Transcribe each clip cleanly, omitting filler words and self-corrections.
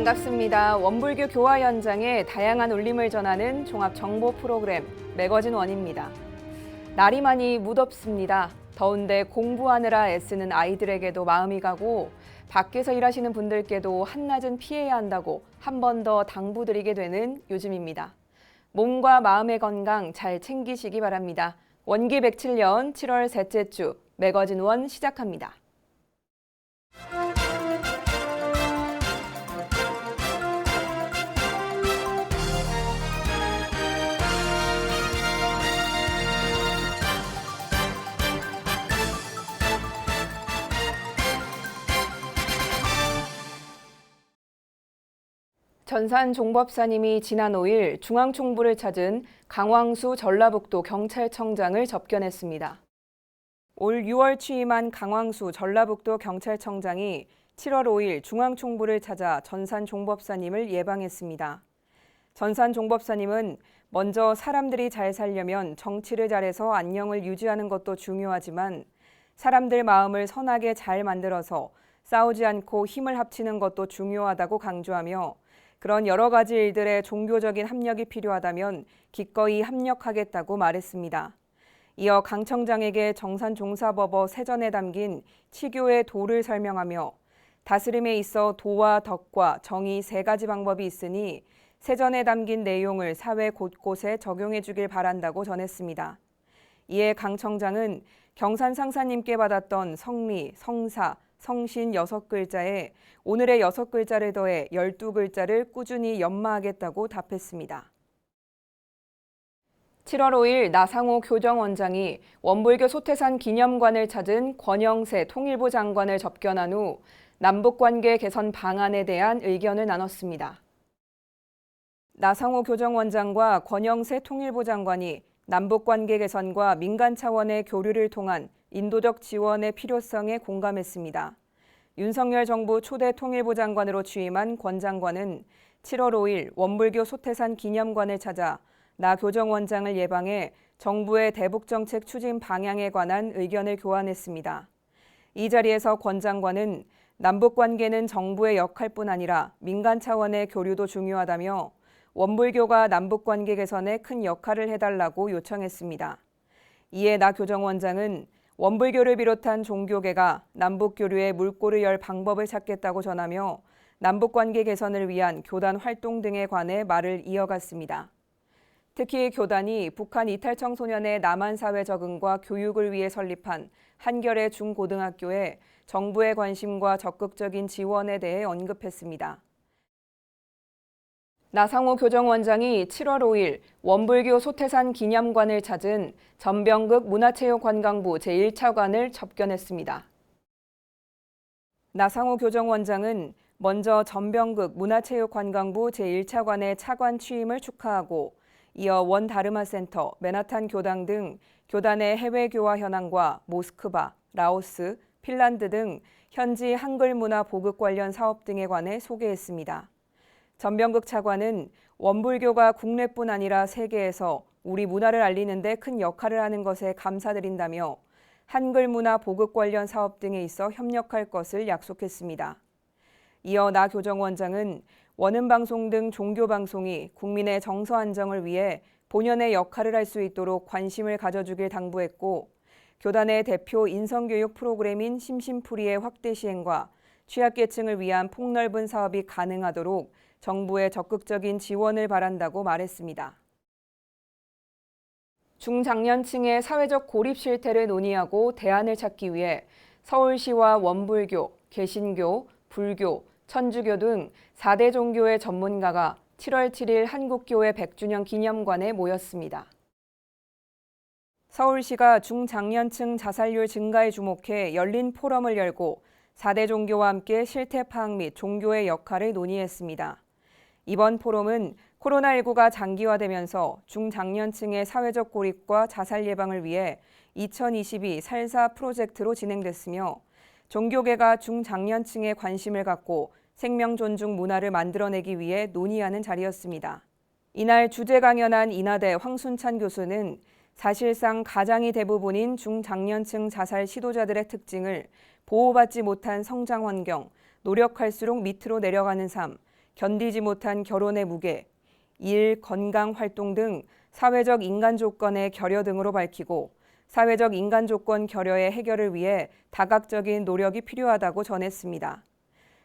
반갑습니다. 원불교 교화 현장의 다양한 울림을 전하는 종합 정보 프로그램 매거진 원입니다. 날이 많이 무덥습니다. 더운데 공부하느라 애쓰는 아이들에게도 마음이 가고 밖에서 일하시는 분들께도 한낮은 피해야 한다고 한 번 더 당부드리게 되는 요즘입니다. 몸과 마음의 건강 잘 챙기시기 바랍니다. 원기 107년 7월 셋째 주 매거진 원 시작합니다. 전산 종법사님이 지난 5일 중앙총부를 찾은 강왕수 전라북도 경찰청장을 접견했습니다. 올 6월 취임한 강왕수 전라북도 경찰청장이 7월 5일 중앙총부를 찾아 전산 종법사님을 예방했습니다. 전산 종법사님은 먼저 사람들이 잘 살려면 정치를 잘해서 안녕을 유지하는 것도 중요하지만 사람들 마음을 선하게 잘 만들어서 싸우지 않고 힘을 합치는 것도 중요하다고 강조하며 그런 여러 가지 일들에 종교적인 합력이 필요하다면 기꺼이 합력하겠다고 말했습니다. 이어 강 청장에게 정산종사법어 세전에 담긴 치교의 도를 설명하며 다스림에 있어 도와 덕과 정의 세 가지 방법이 있으니 세전에 담긴 내용을 사회 곳곳에 적용해 주길 바란다고 전했습니다. 이에 강 청장은 경산상사님께 받았던 성리, 성사, 성신 6글자에 오늘의 6글자를 더해 12글자를 꾸준히 연마하겠다고 답했습니다. 7월 5일 나상호 교정원장이 원불교 소태산 기념관을 찾은 권영세 통일부 장관을 접견한 후 남북관계 개선 방안에 대한 의견을 나눴습니다. 나상호 교정원장과 권영세 통일부 장관이 남북관계 개선과 민간 차원의 교류를 통한 인도적 지원의 필요성에 공감했습니다. 윤석열 정부 초대 통일부 장관으로 취임한 권 장관은 7월 5일 원불교 소태산 기념관을 찾아 나 교정원장을 예방해 정부의 대북정책 추진 방향에 관한 의견을 교환했습니다. 이 자리에서 권 장관은 남북관계는 정부의 역할뿐 아니라 민간 차원의 교류도 중요하다며 원불교가 남북관계 개선에 큰 역할을 해달라고 요청했습니다. 이에 나 교정원장은 원불교를 비롯한 종교계가 남북교류의 물꼬를 열 방법을 찾겠다고 전하며 남북관계 개선을 위한 교단 활동 등에 관해 말을 이어갔습니다. 특히 교단이 북한 이탈 청소년의 남한 사회 적응과 교육을 위해 설립한 한결의 중고등학교에 정부의 관심과 적극적인 지원에 대해 언급했습니다. 나상호 교정원장이 7월 5일 원불교 소태산 기념관을 찾은 전병극 문화체육관광부 제1차관을 접견했습니다. 나상호 교정원장은 먼저 전병극 문화체육관광부 제1차관의 차관 취임을 축하하고 이어 원다르마센터, 맨하탄 교당 등 교단의 해외 교화 현황과 모스크바, 라오스, 핀란드 등 현지 한글 문화 보급 관련 사업 등에 관해 소개했습니다. 전병극 차관은 원불교가 국내뿐 아니라 세계에서 우리 문화를 알리는 데 큰 역할을 하는 것에 감사드린다며 한글 문화 보급 관련 사업 등에 있어 협력할 것을 약속했습니다. 이어 나 교정원장은 원음방송 등 종교방송이 국민의 정서 안정을 위해 본연의 역할을 할 수 있도록 관심을 가져주길 당부했고 교단의 대표 인성교육 프로그램인 심심풀이의 확대 시행과 취약계층을 위한 폭넓은 사업이 가능하도록 정부의 적극적인 지원을 바란다고 말했습니다. 중장년층의 사회적 고립 실태를 논의하고 대안을 찾기 위해 서울시와 원불교, 개신교, 불교, 천주교 등 4대 종교의 전문가가 7월 7일 한국교회 100주년 기념관에 모였습니다. 서울시가 중장년층 자살률 증가에 주목해 열린 포럼을 열고 4대 종교와 함께 실태 파악 및 종교의 역할을 논의했습니다. 이번 포럼은 코로나19가 장기화되면서 중장년층의 사회적 고립과 자살 예방을 위해 2022 살사 프로젝트로 진행됐으며 종교계가 중장년층에 관심을 갖고 생명 존중 문화를 만들어내기 위해 논의하는 자리였습니다. 이날 주제 강연한 인하대 황순찬 교수는 사실상 가장이 대부분인 중장년층 자살 시도자들의 특징을 보호받지 못한 성장 환경, 노력할수록 밑으로 내려가는 삶, 견디지 못한 결혼의 무게, 일, 건강 활동 등 사회적 인간 조건의 결여 등으로 밝히고 사회적 인간 조건 결여의 해결을 위해 다각적인 노력이 필요하다고 전했습니다.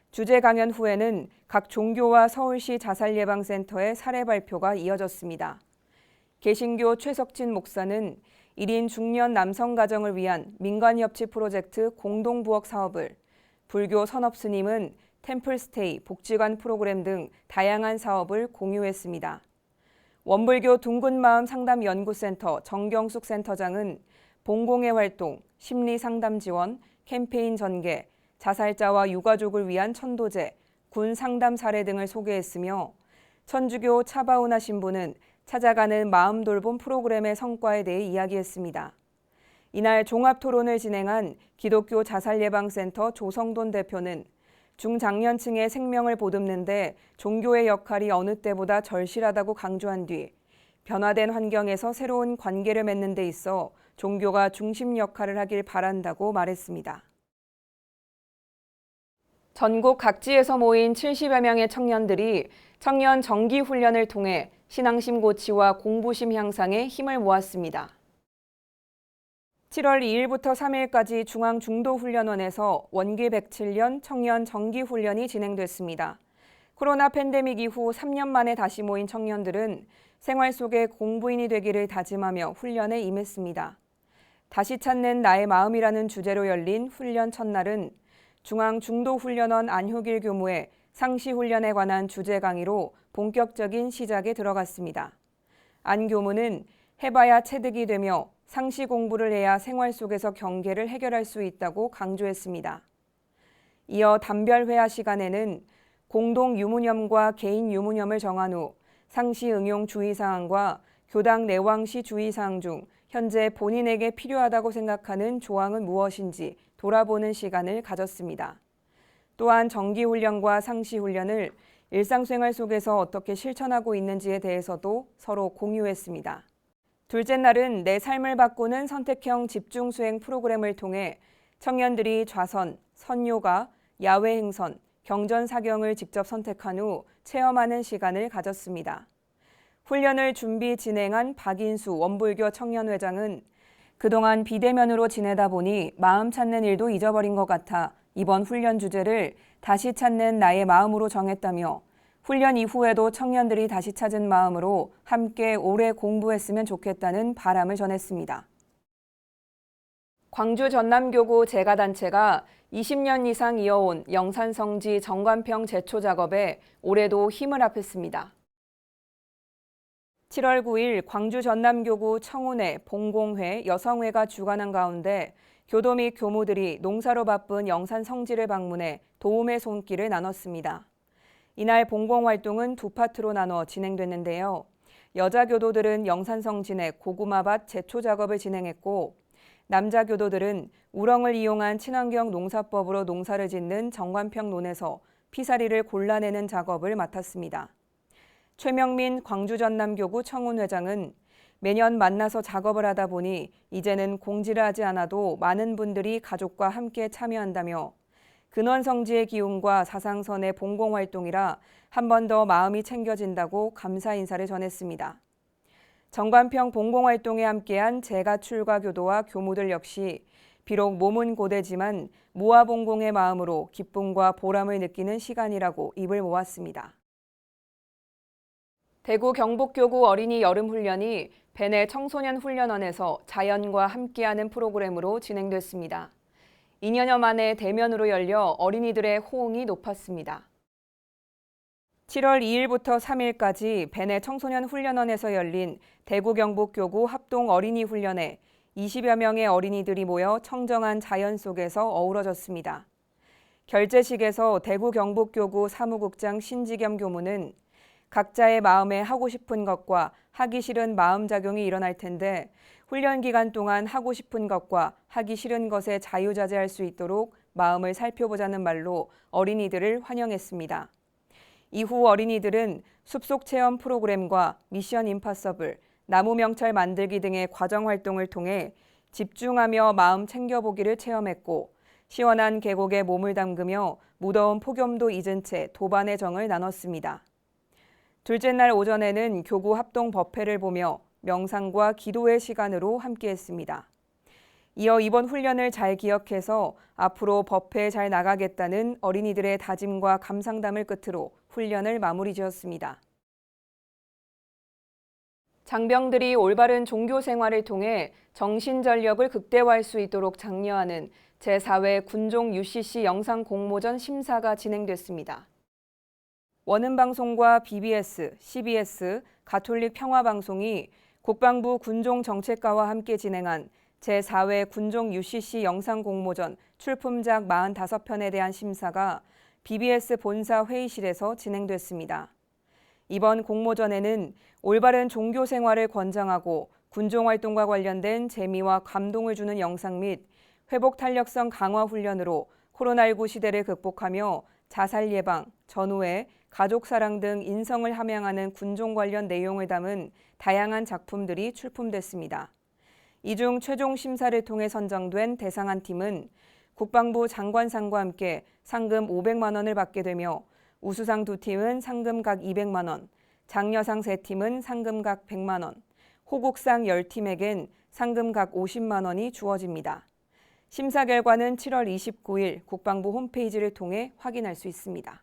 주제 강연 후에는 각 종교와 서울시 자살예방센터의 사례 발표가 이어졌습니다. 개신교 최석진 목사는 1인 중년 남성 가정을 위한 민간협치 프로젝트 공동부엌 사업을, 불교 선업스님은 템플스테이, 복지관 프로그램 등 다양한 사업을 공유했습니다. 원불교 둥근마음 상담연구센터 정경숙 센터장은 봉공의 활동, 심리상담 지원, 캠페인 전개, 자살자와 유가족을 위한 천도제, 군 상담 사례 등을 소개했으며 천주교 차바우나 신부는 찾아가는 마음 돌봄 프로그램의 성과에 대해 이야기했습니다. 이날 종합토론을 진행한 기독교 자살예방센터 조성돈 대표는 중장년층의 생명을 보듬는 데 종교의 역할이 어느 때보다 절실하다고 강조한 뒤 변화된 환경에서 새로운 관계를 맺는 데 있어 종교가 중심 역할을 하길 바란다고 말했습니다. 전국 각지에서 모인 70여 명의 청년들이 청년 정기 훈련을 통해 신앙심 고취와 공부심 향상에 힘을 모았습니다. 7월 2일부터 3일까지 중앙중도훈련원에서 원기 107년 청년 정기훈련이 진행됐습니다. 코로나 팬데믹 이후 3년 만에 다시 모인 청년들은 생활 속의 공부인이 되기를 다짐하며 훈련에 임했습니다. 다시 찾는 나의 마음이라는 주제로 열린 훈련 첫날은 중앙중도훈련원 안효길 교무의 상시훈련에 관한 주제 강의로 본격적인 시작에 들어갔습니다. 안 교무는 해봐야 체득이 되며 상시 공부를 해야 생활 속에서 경계를 해결할 수 있다고 강조했습니다. 이어 단별 회화 시간에는 공동 유무념과 개인 유무념을 정한 후 상시 응용 주의사항과 교당 내왕시 주의사항 중 현재 본인에게 필요하다고 생각하는 조항은 무엇인지 돌아보는 시간을 가졌습니다. 또한 정기훈련과 상시훈련을 일상생활 속에서 어떻게 실천하고 있는지에 대해서도 서로 공유했습니다. 둘째 날은 내 삶을 바꾸는 선택형 집중수행 프로그램을 통해 청년들이 좌선, 선요가, 야외 행선, 경전사경을 직접 선택한 후 체험하는 시간을 가졌습니다. 훈련을 준비 진행한 박인수 원불교 청년회장은 그동안 비대면으로 지내다 보니 마음 찾는 일도 잊어버린 것 같아 이번 훈련 주제를 다시 찾는 나의 마음으로 정했다며 훈련 이후에도 청년들이 다시 찾은 마음으로 함께 오래 공부했으면 좋겠다는 바람을 전했습니다. 광주 전남교구 재가단체가 20년 이상 이어온 영산성지 정관평 제초 작업에 올해도 힘을 합했습니다. 7월 9일 광주 전남교구 청운회, 봉공회, 여성회가 주관한 가운데 교도 및 교무들이 농사로 바쁜 영산 성지를 방문해 도움의 손길을 나눴습니다. 이날 봉공활동은 두 파트로 나눠 진행됐는데요. 여자 교도들은 영산 성지 내 고구마밭 제초 작업을 진행했고 남자 교도들은 우렁을 이용한 친환경 농사법으로 농사를 짓는 정관평 논에서 피사리를 골라내는 작업을 맡았습니다. 최명민 광주 전남교구 청운회장은 매년 만나서 작업을 하다 보니 이제는 공지를 하지 않아도 많은 분들이 가족과 함께 참여한다며 근원성지의 기운과 사상선의 봉공활동이라 한 번 더 마음이 챙겨진다고 감사 인사를 전했습니다. 정관평 봉공활동에 함께한 재가출가 교도와 교무들 역시 비록 몸은 고되지만 무아봉공의 마음으로 기쁨과 보람을 느끼는 시간이라고 입을 모았습니다. 대구 경북교구 어린이 여름훈련이 배내 청소년 훈련원에서 자연과 함께하는 프로그램으로 진행됐습니다. 2년여 만에 대면으로 열려 어린이들의 호응이 높았습니다. 7월 2일부터 3일까지 배내 청소년 훈련원에서 열린 대구 경북교구 합동 어린이 훈련에 20여 명의 어린이들이 모여 청정한 자연 속에서 어우러졌습니다. 결제식에서 대구 경북교구 사무국장 신지겸 교무는 각자의 마음에 하고 싶은 것과 하기 싫은 마음작용이 일어날 텐데 훈련 기간 동안 하고 싶은 것과 하기 싫은 것에 자유자재할 수 있도록 마음을 살펴보자는 말로 어린이들을 환영했습니다. 이후 어린이들은 숲속 체험 프로그램과 미션 임파서블, 나무 명찰 만들기 등의 과정 활동을 통해 집중하며 마음 챙겨보기를 체험했고 시원한 계곡에 몸을 담그며 무더운 폭염도 잊은 채 도반의 정을 나눴습니다. 둘째 날 오전에는 교구 합동 법회를 보며 명상과 기도의 시간으로 함께했습니다. 이어 이번 훈련을 잘 기억해서 앞으로 법회에 잘 나가겠다는 어린이들의 다짐과 감상담을 끝으로 훈련을 마무리 지었습니다. 장병들이 올바른 종교 생활을 통해 정신전력을 극대화할 수 있도록 장려하는 제4회 군종 UCC 영상 공모전 심사가 진행됐습니다. 원음방송과 BBS, CBS, 가톨릭 평화방송이 국방부 군종정책과와 함께 진행한 제4회 군종 UCC 영상 공모전 출품작 45편에 대한 심사가 BBS 본사 회의실에서 진행됐습니다. 이번 공모전에는 올바른 종교 생활을 권장하고 군종활동과 관련된 재미와 감동을 주는 영상 및 회복 탄력성 강화 훈련으로 코로나19 시대를 극복하며 자살 예방, 전우회, 가족 사랑 등 인성을 함양하는 군종 관련 내용을 담은 다양한 작품들이 출품됐습니다. 이 중 최종 심사를 통해 선정된 대상 한 팀은 국방부 장관상과 함께 상금 500만 원을 받게 되며 우수상 두 팀은 상금 각 200만 원, 장려상 세 팀은 상금 각 100만 원, 호국상 10팀에겐 상금 각 50만 원이 주어집니다. 심사 결과는 7월 29일 국방부 홈페이지를 통해 확인할 수 있습니다.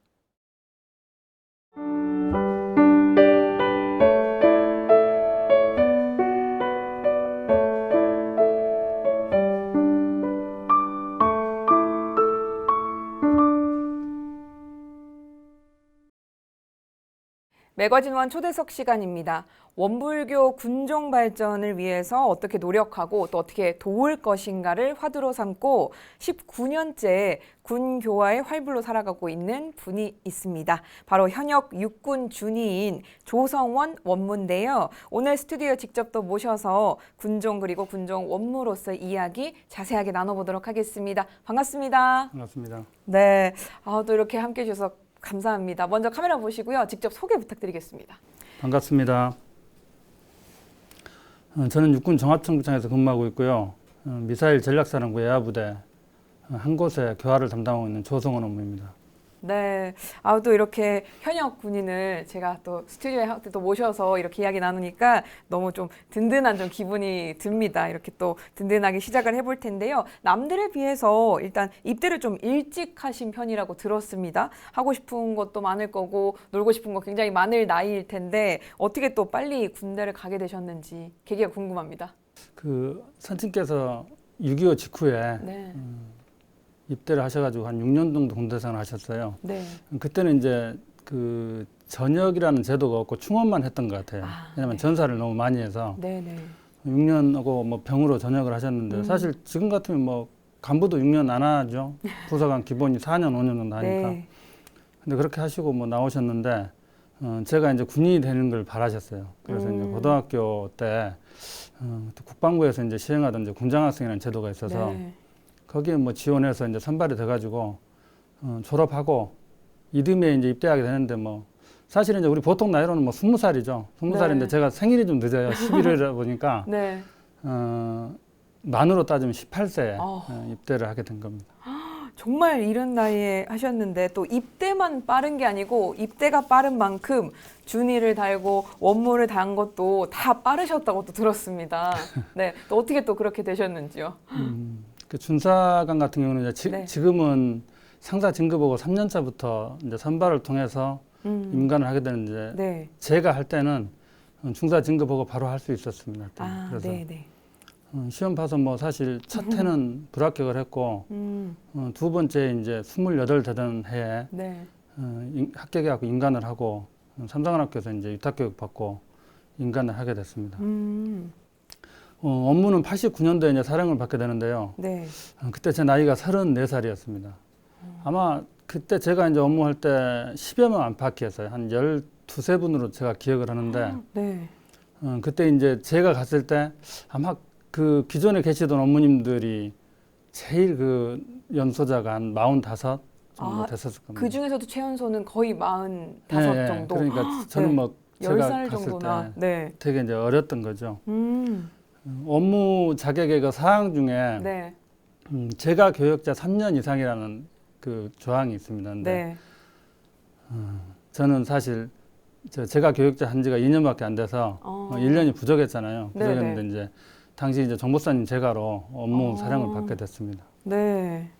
매거진원 초대석 시간입니다. 원불교 군종 발전을 위해서 어떻게 노력하고 또 어떻게 도울 것인가를 화두로 삼고 19년째 군교화의 활불로 살아가고 있는 분이 있습니다. 바로 현역 육군 준이인 조성원 원무인데요. 오늘 스튜디오에 직접 또 모셔서 군종 그리고 군종 원무로서의 이야기 자세하게 나눠보도록 하겠습니다. 반갑습니다. 반갑습니다. 네, 또 이렇게 함께해 주셔서 감사합니다. 먼저 카메라 보시고요. 직접 소개 부탁드리겠습니다. 반갑습니다. 저는 육군 종합청부장에서 근무하고 있고요. 미사일 전략사령부 예하부대 한 곳에 교화를 담당하고 있는 조성원 업무입니다. 네, 또 이렇게 현역 군인을 제가 또 스튜디오에 또 모셔서 이렇게 이야기 나누니까 너무 좀 든든한 좀 기분이 듭니다. 이렇게 또 든든하게 시작을 해볼 텐데요. 남들에 비해서 일단 입대를 좀 일찍 하신 편이라고 들었습니다. 하고 싶은 것도 많을 거고 놀고 싶은 거 굉장히 많을 나이일 텐데 어떻게 또 빨리 군대를 가게 되셨는지 계기가 궁금합니다. 선친께서 6.25 직후에 네. 입대를 하셔가지고 한 6년 정도 군대 생활을 하셨어요. 네. 그때는 이제 전역이라는 제도가 없고 충원만 했던 것 같아요. 왜냐면 네. 전사를 너무 많이 해서 네네. 6년하고 뭐 병으로 전역을 하셨는데 사실 지금 같으면 뭐 간부도 6년 안 하죠. 부사관 기본이 4년, 5년 정도 하니까. 네. 근데 그렇게 하시고 뭐 나오셨는데 제가 이제 군인이 되는 걸 바라셨어요. 그래서 이제 고등학교 때 국방부에서 이제 시행하던 이제 군장학생이라는 제도가 있어서 네. 거기에 뭐 지원해서 이제 선발이 돼가지고 졸업하고 이듬해 이제 입대하게 되는데 뭐 사실은 이제 우리 보통 나이로는 뭐 20살이죠. 20살인데 네. 제가 제가 생일이 좀 늦어요. 11월이다 보니까 네. 만으로 따지면 18세에 어. 입대를 하게 된 겁니다. 정말 이른 나이에 하셨는데 또 입대만 빠른 게 아니고 입대가 빠른 만큼 준이를 달고 원무를 단 것도 다 빠르셨다고 또 들었습니다. 네, 또 어떻게 또 그렇게 되셨는지요? 그 준사관 같은 경우는 이제 네. 지금은 상사 진급하고 3년 차부터 이제 선발을 통해서 임관을 하게 되는데 네. 제가 할 때는 중사 진급하고 바로 할 수 있었습니다. 그래서 네네. 시험 봐서 뭐 사실 첫 해는 불합격을 했고 두 번째 이제 28 되던 해에 네. 합격해갖고 임관을 하고 삼성관학교에서 이제 위탁교육 받고 임관을 하게 됐습니다. 업무는 89년도에 이제 사령을 받게 되는데요. 네. 그때 제 나이가 34살이었습니다. 아마 그때 제가 이제 업무할 때 10여 명 안팎이었어요. 한 12~13분으로 제가 기억을 하는데 네. 그때 이제 제가 갔을 때 아마 그 기존에 계시던 업무님들이 제일 그 연소자가 한 45 정도 됐었을 겁니다. 그 중에서도 최연소는 거의 45 네, 정도. 그러니까 저는 네. 뭐 제가 10살 갔을 정도나. 때 네. 되게 이제 어렸던 거죠. 음. 업무 자격의 그 사항 중에 네. 제가 교역자 3년 이상이라는 그 조항이 있습니다. 근데 네. 저는 사실 제가 교역자 한 지가 2년밖에 안 돼서 1년이 부족했잖아요. 네네. 부족했는데 이제 당시 이제 정보사님 제가로 업무 어. 사령을 받게 됐습니다. 네.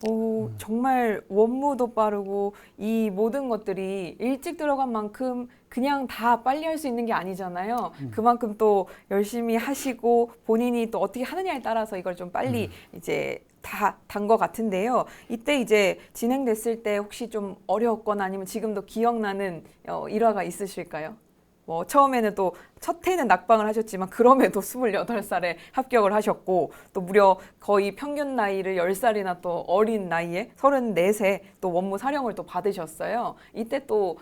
오, 정말 원무도 빠르고 이 모든 것들이 일찍 들어간 만큼 그냥 다 빨리 할 수 있는 게 아니잖아요. 그만큼 또 열심히 하시고 본인이 또 어떻게 하느냐에 따라서 이걸 좀 빨리 이제 다 단 것 같은데요. 이때 이제 진행됐을 때 혹시 좀 어려웠거나 아니면 지금도 기억나는 일화가 있으실까요? 뭐 처음에는 또 첫 해는 낙방을 하셨지만 그럼에도 28살에 합격을 하셨고 또 무려 거의 평균 나이를 10살이나 또 어린 나이에 34세 또 원무 사령을 또 받으셨어요. 이때 또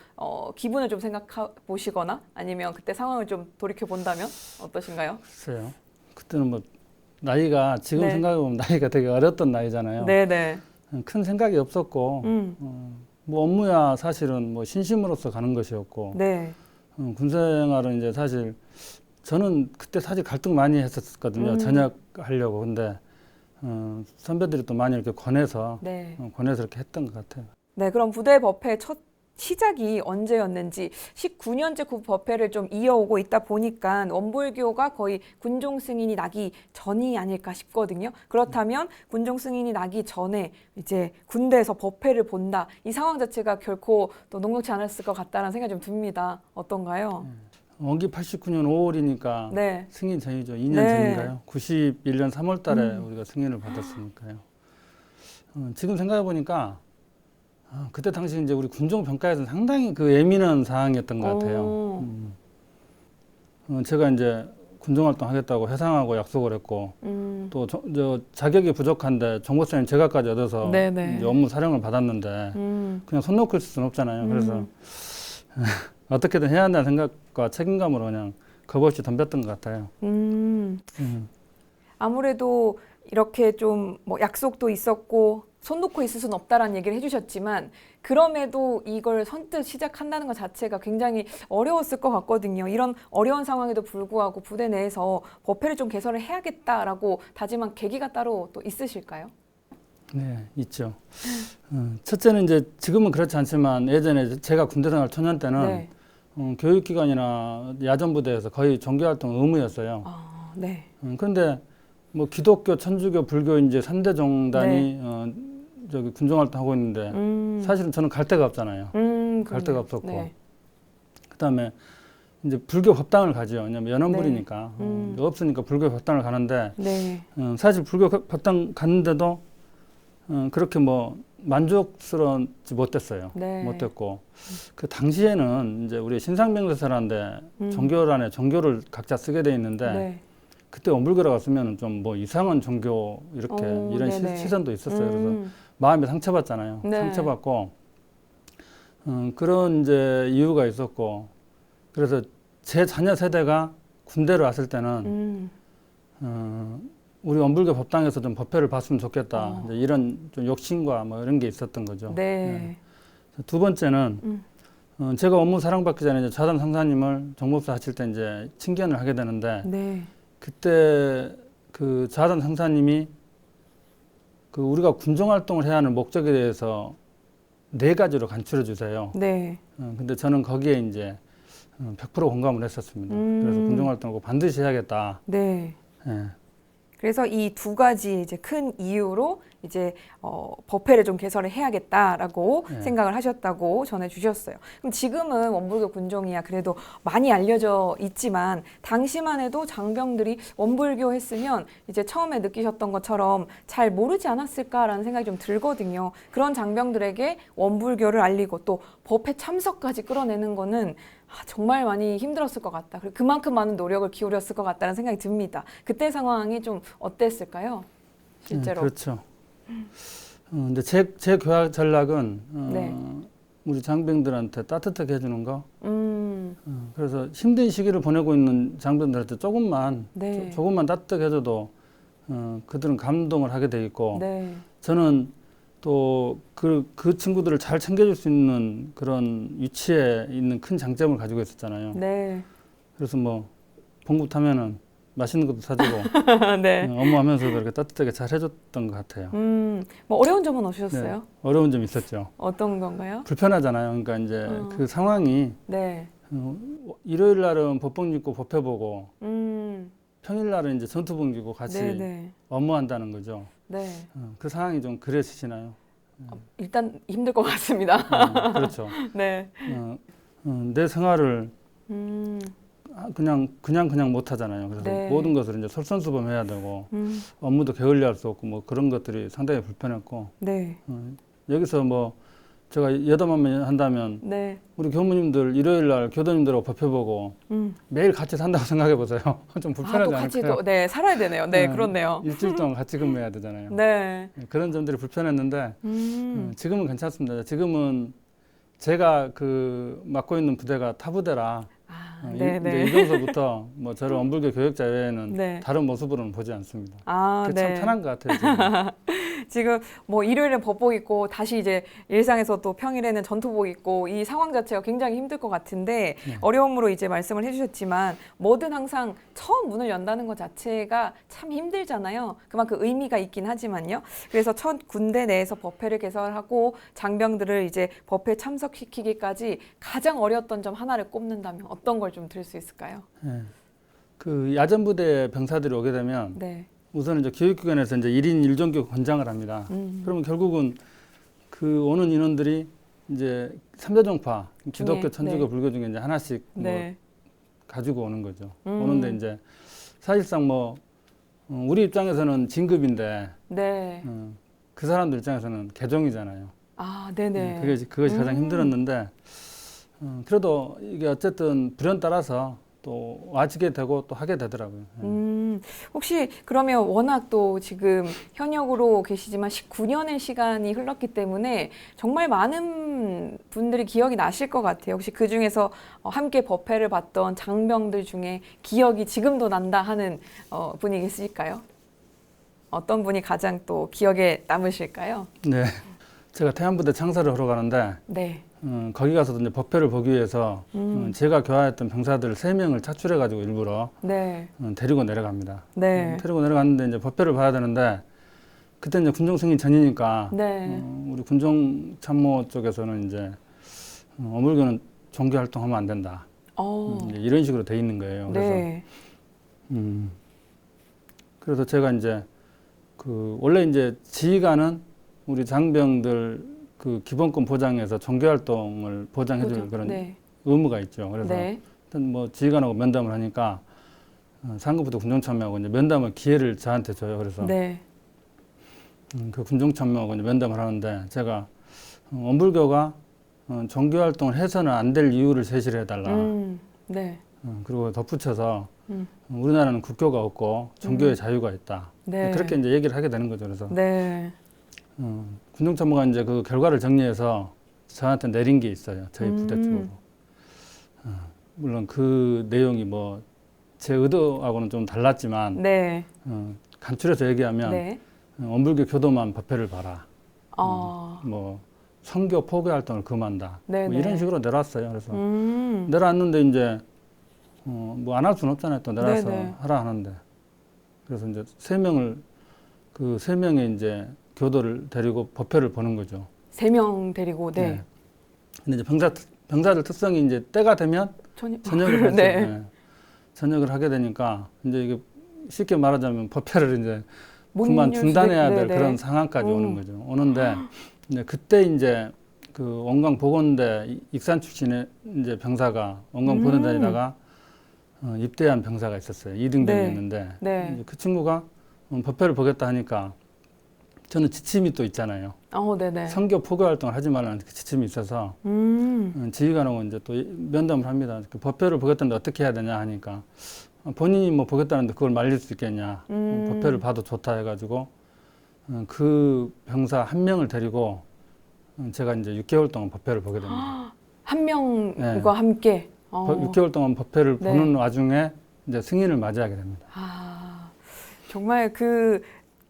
기분을 좀 생각해 보시거나 아니면 그때 상황을 좀 돌이켜 본다면 어떠신가요? 글쎄요. 그때는 뭐 나이가 지금 네. 생각해 보면 나이가 되게 어렸던 나이잖아요. 네네. 큰 생각이 없었고 뭐 업무야 사실은 뭐 신심으로서 가는 것이었고 네. 군생활은 이제 사실 저는 그때 사실 갈등 많이 했었거든요. 전역하려고. 근데 선배들이 또 많이 이렇게 권해서 네. 권해서 이렇게 했던 것 같아요. 네, 그럼 부대 법회 첫 시작이 언제였는지 19년째 그 법회를 좀 이어오고 있다 보니까 원불교가 거의 군종 승인이 나기 전이 아닐까 싶거든요. 그렇다면 군종 승인이 나기 전에 이제 군대에서 법회를 본다. 이 상황 자체가 결코 또 녹록지 않았을 것 같다는 생각이 좀 듭니다. 어떤가요? 원기 89년 5월이니까 네. 승인 전이죠. 2년 네. 전인가요? 91년 3월 달에 우리가 승인을 받았으니까요. 지금 생각해 보니까 그때 당시 이제 우리 군종 평가에서는 상당히 그 예민한 사항이었던 것 같아요. 제가 이제 군종 활동 하겠다고 회상하고 약속을 했고 또 저 자격이 부족한데 정보사님 제가까지 얻어서 네네. 이제 업무 사령을 받았는데 그냥 손 놓고 있을 수는 없잖아요. 그래서 어떻게든 해야 한다는 생각과 책임감으로 그냥 겁 없이 덤볐던 것 같아요. 아무래도 이렇게 좀 뭐 약속도 있었고 손 놓고 있을 수는 없다라는 얘기를 해주셨지만 그럼에도 이걸 선뜻 시작한다는 것 자체가 굉장히 어려웠을 것 같거든요. 이런 어려운 상황에도 불구하고 부대 내에서 법회를 좀 개설을 해야겠다라고 다짐한 계기가 따로 또 있으실까요? 네, 있죠. 첫째는 이제 지금은 그렇지 않지만 예전에 제가 군대 생활 초년 때는 네. 교육기관이나 야전부대에서 거의 종교활동 의무였어요. 아, 네. 그런데 뭐 기독교, 천주교, 불교 이제 3대 종단이 저기 군종활동 하고 있는데 사실은 저는 갈 데가 없잖아요. 갈 데가 없었고 네. 그다음에 이제 불교 법당을 가죠. 왜냐면 연원불이니까 없으니까 불교 법당을 가는데 네. 사실 불교 법당 갔는데도 그렇게 뭐 만족스럽지 못했어요. 네. 못했고 그 당시에는 이제 우리 신상명세서라는데 종교란에 종교를 각자 쓰게 돼 있는데 네. 그때 원불교라고 쓰면 좀 뭐 이상한 종교 이렇게 이런 네네. 시선도 있었어요. 그래서 마음에 상처받잖아요. 네. 상처받고 그런 이제 이유가 있었고 그래서 제 자녀 세대가 군대로 왔을 때는 우리 원불교 법당에서 좀 법회를 봤으면 좋겠다. 이제 이런 좀 욕심과 뭐 이런 게 있었던 거죠. 네. 두 번째는 제가 업무 사령받기 전에 이제 좌단 상사님을 정보사 하실 때 이제 친견을 하게 되는데 네. 그때 그 좌단 상사님이 그 우리가 군종 활동을 해야 하는 목적에 대해서 4가지로 간추려 주세요. 네. 근데 저는 거기에 이제 100% 공감을 했었습니다. 그래서 군종 활동을 꼭 반드시 해야겠다. 네. 예. 그래서 이 두 가지 이제 큰 이유로 이제 법회를 좀 개설을 해야겠다라고 네. 생각을 하셨다고 전해주셨어요. 그럼 지금은 원불교 군종이야 그래도 많이 알려져 있지만 당시만 해도 장병들이 원불교 했으면 이제 처음에 느끼셨던 것처럼 잘 모르지 않았을까라는 생각이 좀 들거든요. 그런 장병들에게 원불교를 알리고 또 법회 참석까지 끌어내는 거는 정말 많이 힘들었을 것 같다. 그리고 그만큼 많은 노력을 기울였을 것 같다는 생각이 듭니다. 그때 상황이 좀 어땠을까요? 실제로. 그렇죠. 근데 제 교육 전략은 네. 우리 장병들한테 따뜻하게 해주는 거. 그래서 힘든 시기를 보내고 있는 장병들한테 조금만 네. 조금만 따뜻하게 해줘도 그들은 감동을 하게 돼 있고 네. 저는 또 그 친구들을 잘 챙겨줄 수 있는 그런 위치에 있는 큰 장점을 가지고 있었잖아요. 네. 그래서 뭐 봉급타면은 맛있는 것도 사주고 네. 업무하면서도 이렇게 따뜻하게 잘 해줬던 것 같아요. 뭐 어려운 점은 없으셨어요? 네, 어려운 점이 있었죠. 어떤 건가요? 불편하잖아요. 그러니까 이제 그 상황이 네. 일요일 날은 법복 입고 법회 보고 음, 평일 날은 이제 전투복 입고 같이 네네. 업무한다는 거죠. 네. 그 상황이 좀 그러시나요? 일단 힘들 것 같습니다. 그렇죠. 네. 내 생활을 음, 그냥 못 하잖아요. 그래서 네. 모든 것을 이제 솔선수범해야 되고 음, 업무도 게을리할 수 없고 뭐 그런 것들이 상당히 불편했고 네. 여기서 뭐 제가 여담만 한다면 네. 우리 교무님들 일요일 날 교도님들하고 법회 보고 매일 같이 산다고 생각해 보세요. 좀 또 불편하지 같이 않을까요? 또, 네, 살아야 되네요. 네, 네. 그렇네요. 일주일 동안 같이 근무해야 되잖아요. 네. 그런 점들이 불편했는데 지금은 괜찮습니다. 지금은 제가 그 맡고 있는 부대가 타부대라 네네. 이제 이정서부터 뭐 저를 원불교 교역자 외에는 네. 다른 모습으로는 보지 않습니다. 아, 그게 참 네. 편한 것 같아요. 지금. 지금 뭐 일요일엔 법복 입고 다시 이제 일상에서 또 평일에는 전투복 입고 이 상황 자체가 굉장히 힘들 것 같은데 네. 어려움으로 이제 말씀을 해주셨지만 뭐든 항상 처음 문을 연다는 것 자체가 참 힘들잖아요. 그만큼 의미가 있긴 하지만요. 그래서 첫 군대 내에서 법회를 개설하고 장병들을 이제 법회 참석시키기까지 가장 어려웠던 점 하나를 꼽는다면 어떤 걸 좀 들을 수 있을까요? 네. 그 야전부대 병사들이 오게 되면 네. 우선 이제 교육기관에서 이제 1인 1종교 권장을 합니다. 그러면 결국은 그 오는 인원들이 이제 3대 종파 기독교, 네, 천주교, 네. 불교 중에 이제 하나씩 뭐 네. 가지고 오는 거죠. 오는데 이제 사실상 뭐 우리 입장에서는 진급인데 네. 그 사람들 입장에서는 개종이잖아요. 아, 네네. 그것이 가장 힘들었는데 그래도 이게 어쨌든 불연 따라서 또 와지게 되고 또 하게 되더라고요. 혹시 그러면 워낙 또 지금 현역으로 계시지만 19년의 시간이 흘렀기 때문에 정말 많은 분들이 기억이 나실 것 같아요. 혹시 그 중에서 함께 법회를 봤던 장병들 중에 기억이 지금도 난다 하는 분이 계실까요? 어떤 분이 가장 또 기억에 남으실까요? 네, 제가 태안부대 창사를 하러 가는데 네. 거기 가서도 이제 법회를 보기 위해서 제가 교화했던 병사들 3명을 차출해가지고 일부러 네. 데리고 내려갑니다. 네. 데리고 내려갔는데 이제 법회를 봐야 되는데 그때 이제 군종 승인 전이니까 네. 우리 군종 참모 쪽에서는 이제 어물교는 종교 활동하면 안 된다. 이제 이런 식으로 돼 있는 거예요. 그래서 네. 그래서 제가 이제 그 원래 이제 지휘관은 우리 장병들 그 기본권 보장에서 종교 활동을 보장해줄 그런 네. 의무가 있죠. 그래서 네. 일단 뭐 지휘관하고 면담을 하니까 상급부도 군종참모하고 이제 면담을 기회를 저한테 줘요. 그래서 네. 그 군종참모하고 이제 면담을 하는데 제가 원불교가 종교 활동을 해서는 안 될 이유를 제시를 해달라. 네. 그리고 덧붙여서 우리나라는 국교가 없고 종교의 자유가 있다. 네. 그렇게 이제 얘기를 하게 되는 거죠. 그래서 네. 군종참모가 이제 그 결과를 정리해서 저한테 내린 게 있어요. 저희 부대 쪽으로. 물론 그 내용이 뭐 제 의도하고는 좀 달랐지만 네. 간추려서 얘기하면 네. 원불교 교도만 법회를 봐라. 아. 뭐 선교 포교 활동을 금한다. 네, 뭐 네. 이런 식으로 내려왔어요. 그래서 내려왔는데 이제 뭐 안 할 수는 없잖아요. 또 내려와서 네, 네. 하라 하는데 그래서 이제 3명을 그 3명의 이제 교도를 데리고 법회를 보는 거죠. 3명 데리고 네. 근데 이제 병사들 특성이 이제 때가 되면 전역을 하죠. 네. 네. 전역을 하게 되니까 이제 이게 쉽게 말하자면 법회를 이제 그만 중단해야 될 그런 상황까지 오는 거죠. 오는데 이제 그때 이제 그 원광 보건대 익산 출신의 이제 병사가 원광 보건대 다니다가 입대한 병사가 있었어요. 2등병이었는데 네. 이제 그 친구가 법회를 보겠다 하니까 저는 지침이 또 있잖아요. 네네. 선교 포교 활동을 하지 말라는 그 지침이 있어서 지휘관하고 이제 또 면담을 합니다. 그 법회를 보겠다는데 어떻게 해야 되냐 하니까 본인이 뭐 보겠다는데 그걸 말릴 수 있겠냐. 법회를 봐도 좋다 해가지고 그 병사 1명을 데리고 제가 이제 6개월 동안 법회를 보게 됩니다. 1명과 네. 함께. 6개월 동안 법회를 네. 보는 와중에 이제 승인을 맞이하게 됩니다. 정말 그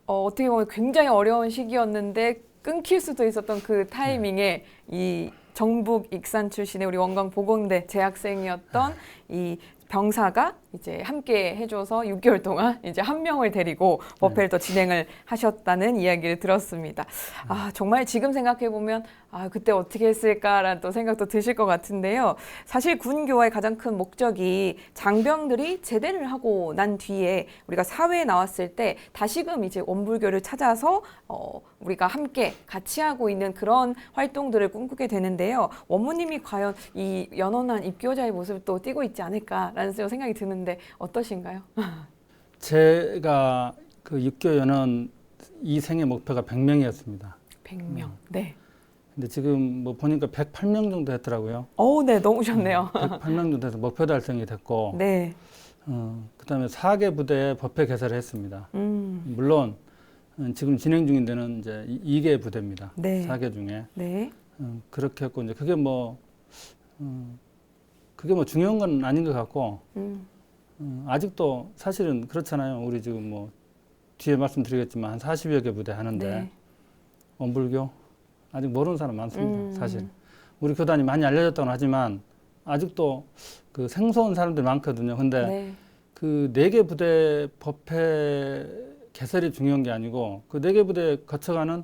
어떻게 보면 굉장히 어려운 시기였는데 끊길 수도 있었던 그 타이밍에 이 정북 익산 출신의 우리 원광 보건대 재학생이었던 이 병사가 이제 함께 해줘서 6개월 동안 이제 한 명을 데리고 법회를 또 진행을 하셨다는 이야기를 들었습니다. 아, 정말 지금 생각해 보면 아, 그때 어떻게 했을까라는 또 생각도 드실 것 같은데요. 사실 군교화의 가장 큰 목적이 장병들이 제대를 하고 난 뒤에 우리가 사회에 나왔을 때 다시금 이제 원불교를 찾아서 우리가 함께 같이 하고 있는 그런 활동들을 꿈꾸게 되는데요. 원무님이 과연 이 연원한 입교자의 모습을 또 띠고 있지 않을까라는 생각이 드는데 어떠신가요? 제가 그 육교연은 이 생의 목표가 100명이었습니다. 100명. 네. 근데 지금 뭐 보니까 108명 정도 했더라고요. 네, 넘으셨네요. 108명 정도 돼서 목표 달성이 됐고, 네. 그다음에 4개 부대에 법회 개설을 했습니다. 물론 지금 진행 중인 데는 이제 2개 부대입니다. 네. 4개 중에. 네. 그렇게 했고 이제 그게 뭐 중요한 건 아닌 것 같고, 아직도 사실은 그렇잖아요. 우리 지금 뭐 뒤에 말씀드리겠지만 한 40여 개 부대 하는데 네. 원불교 아직 모르는 사람 많습니다. 사실 우리 교단이 많이 알려졌다고 하지만 아직도 그 생소한 사람들이 많거든요. 근데 네. 그 4개 부대 법회 개설이 중요한 게 아니고 그 4개 부대 거쳐가는